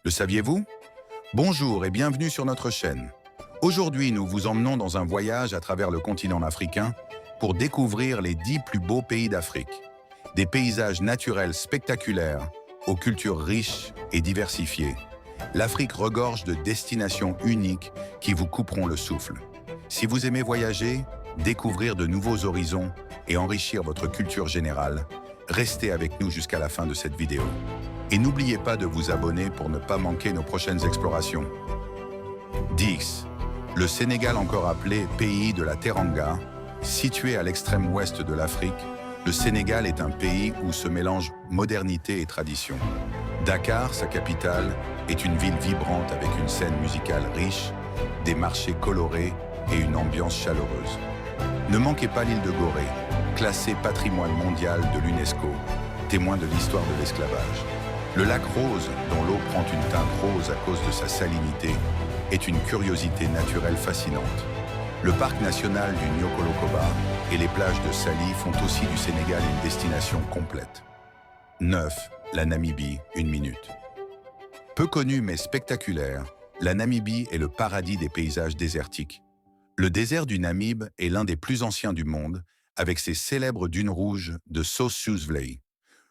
Le saviez-vous? Bonjour et bienvenue sur notre chaîne. Aujourd'hui, nous vous emmenons dans un voyage à travers le continent africain pour découvrir les 10 plus beaux pays d'Afrique. Des paysages naturels spectaculaires, aux cultures riches et diversifiées. L'Afrique regorge de destinations uniques qui vous couperont le souffle. Si vous aimez voyager, découvrir de nouveaux horizons et enrichir votre culture générale, restez avec nous jusqu'à la fin de cette vidéo. Et n'oubliez pas de vous abonner pour ne pas manquer nos prochaines explorations. 10. Le Sénégal, encore appelé pays de la Teranga, situé à l'extrême ouest de l'Afrique, le Sénégal est un pays où se mélangent modernité et tradition. Dakar, sa capitale, est une ville vibrante avec une scène musicale riche, des marchés colorés et une ambiance chaleureuse. Ne manquez pas l'île de Gorée, classée patrimoine mondial de l'UNESCO, témoin de l'histoire de l'esclavage. Le lac Rose, dont l'eau prend une teinte rose à cause de sa salinité, est une curiosité naturelle fascinante. Le parc national du Niokolo-Koba et les plages de Sali font aussi du Sénégal une destination complète. 9. La Namibie, 1 minute. Peu connue mais spectaculaire, la Namibie est le paradis des paysages désertiques. Le désert du Namib est l'un des plus anciens du monde, avec ses célèbres dunes rouges de Sossusvlei.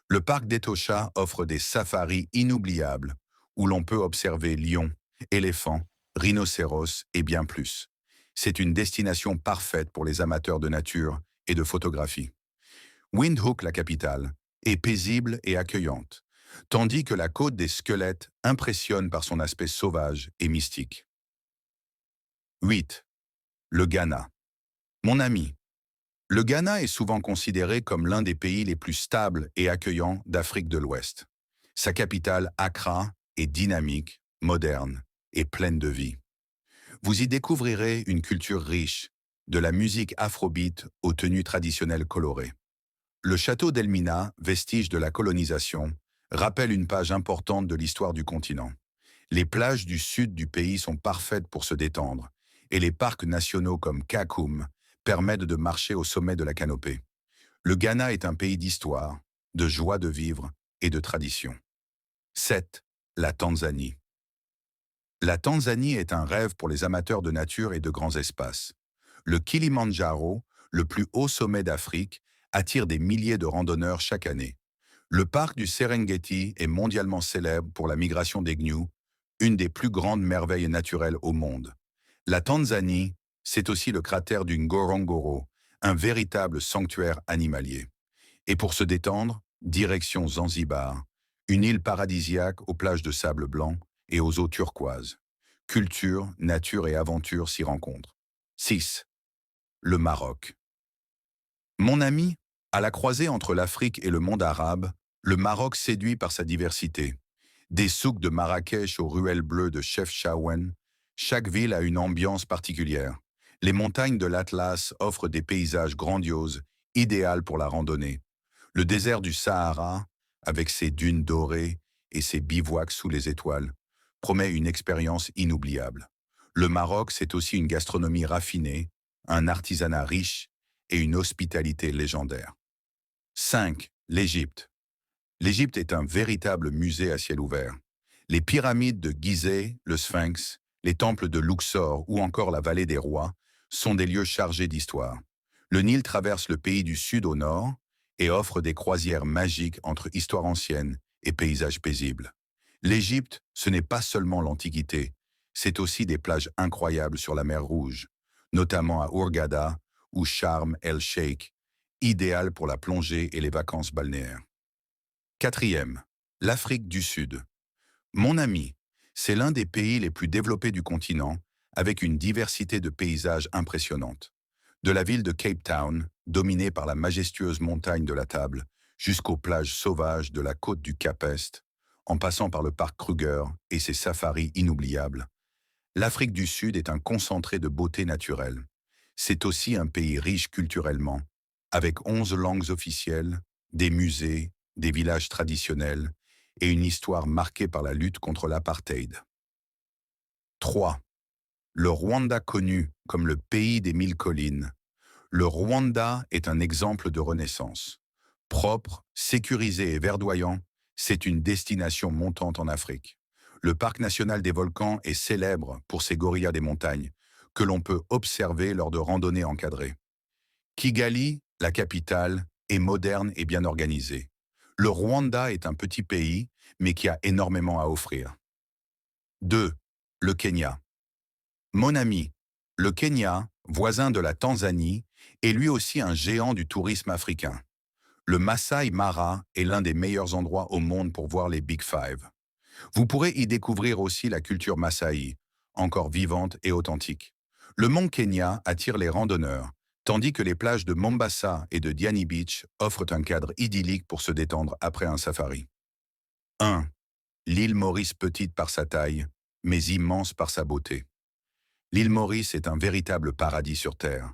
Le parc d'Etosha offre des safaris inoubliables, où l'on peut observer lions, éléphants, rhinocéros et bien plus. C'est une destination parfaite pour les amateurs de nature et de photographie. Windhoek, la capitale, est paisible et accueillante, tandis que la côte des squelettes impressionne par son aspect sauvage et mystique. 8. Le Ghana. Mon ami, le Ghana est souvent considéré comme l'un des pays les plus stables et accueillants d'Afrique de l'Ouest. Sa capitale, Accra, est dynamique, moderne et pleine de vie. Vous y découvrirez une culture riche, de la musique afrobeat aux tenues traditionnelles colorées. Le château d'Elmina, vestige de la colonisation, rappelle une page importante de l'histoire du continent. Les plages du sud du pays sont parfaites pour se détendre, et les parcs nationaux comme Kakoum permettent de marcher au sommet de la canopée. Le Ghana est un pays d'histoire, de joie de vivre et de tradition. 7. La Tanzanie. La Tanzanie est un rêve pour les amateurs de nature et de grands espaces. Le Kilimandjaro, le plus haut sommet d'Afrique, attire des milliers de randonneurs chaque année. Le parc du Serengeti est mondialement célèbre pour la migration des gnous, une des plus grandes merveilles naturelles au monde. La Tanzanie, c'est aussi le cratère du Ngorongoro, un véritable sanctuaire animalier. Et pour se détendre, direction Zanzibar, une île paradisiaque aux plages de sable blanc et aux eaux turquoises. Culture, nature et aventure s'y rencontrent. 6. Le Maroc. Mon ami, à la croisée entre l'Afrique et le monde arabe, le Maroc séduit par sa diversité. Des souks de Marrakech aux ruelles bleues de Chefchaouen, chaque ville a une ambiance particulière. Les montagnes de l'Atlas offrent des paysages grandioses, idéales pour la randonnée. Le désert du Sahara, avec ses dunes dorées et ses bivouacs sous les étoiles, promet une expérience inoubliable. Le Maroc, c'est aussi une gastronomie raffinée, un artisanat riche et une hospitalité légendaire. 5. L'Égypte. L'Égypte est un véritable musée à ciel ouvert. Les pyramides de Gizeh, le Sphinx, les temples de Luxor ou encore la vallée des rois sont des lieux chargés d'histoire. Le Nil traverse le pays du sud au nord et offre des croisières magiques entre histoire ancienne et paysages paisibles. L'Égypte, ce n'est pas seulement l'Antiquité, c'est aussi des plages incroyables sur la mer Rouge, notamment à Hurghada ou Sharm el-Sheikh, idéales pour la plongée et les vacances balnéaires. 4. L'Afrique du Sud. Mon ami, c'est l'un des pays les plus développés du continent, avec une diversité de paysages impressionnante. De la ville de Cape Town, dominée par la majestueuse montagne de la Table, jusqu'aux plages sauvages de la côte du Cap-Est, en passant par le parc Kruger et ses safaris inoubliables, l'Afrique du Sud est un concentré de beauté naturelle. C'est aussi un pays riche culturellement, avec 11 langues officielles, des musées, des villages traditionnels et une histoire marquée par la lutte contre l'apartheid. 3. Le Rwanda, connu comme le pays des 1000 collines. Le Rwanda est un exemple de renaissance. Propre, sécurisé et verdoyant, c'est une destination montante en Afrique. Le parc national des volcans est célèbre pour ses gorillas des montagnes, que l'on peut observer lors de randonnées encadrées. Kigali, la capitale, est moderne et bien organisée. Le Rwanda est un petit pays, mais qui a énormément à offrir. 2. Le Kenya. Mon ami, le Kenya, voisin de la Tanzanie, est lui aussi un géant du tourisme africain. Le Masai Mara est l'un des meilleurs endroits au monde pour voir les Big Five. Vous pourrez y découvrir aussi la culture Masaï, encore vivante et authentique. Le mont Kenya attire les randonneurs, tandis que les plages de Mombasa et de Diani Beach offrent un cadre idyllique pour se détendre après un safari. 1. L'île Maurice, petite par sa taille, mais immense par sa beauté. L'île Maurice est un véritable paradis sur Terre.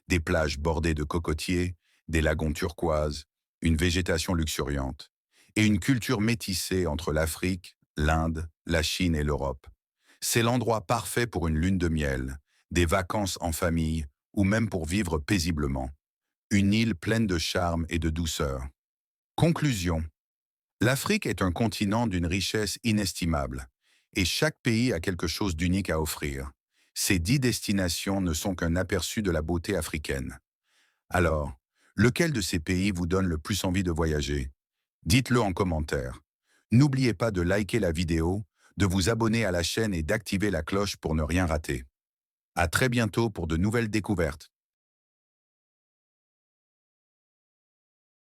Des plages bordées de cocotiers, des lagons turquoises, une végétation luxuriante, et une culture métissée entre l'Afrique, l'Inde, la Chine et l'Europe. C'est l'endroit parfait pour une lune de miel, des vacances en famille ou même pour vivre paisiblement. Une île pleine de charme et de douceur. Conclusion. L'Afrique est un continent d'une richesse inestimable, et chaque pays a quelque chose d'unique à offrir. Ces 10 destinations ne sont qu'un aperçu de la beauté africaine. Alors, lequel de ces pays vous donne le plus envie de voyager? Dites-le en commentaire. N'oubliez pas de liker la vidéo, de vous abonner à la chaîne et d'activer la cloche pour ne rien rater. À très bientôt pour de nouvelles découvertes.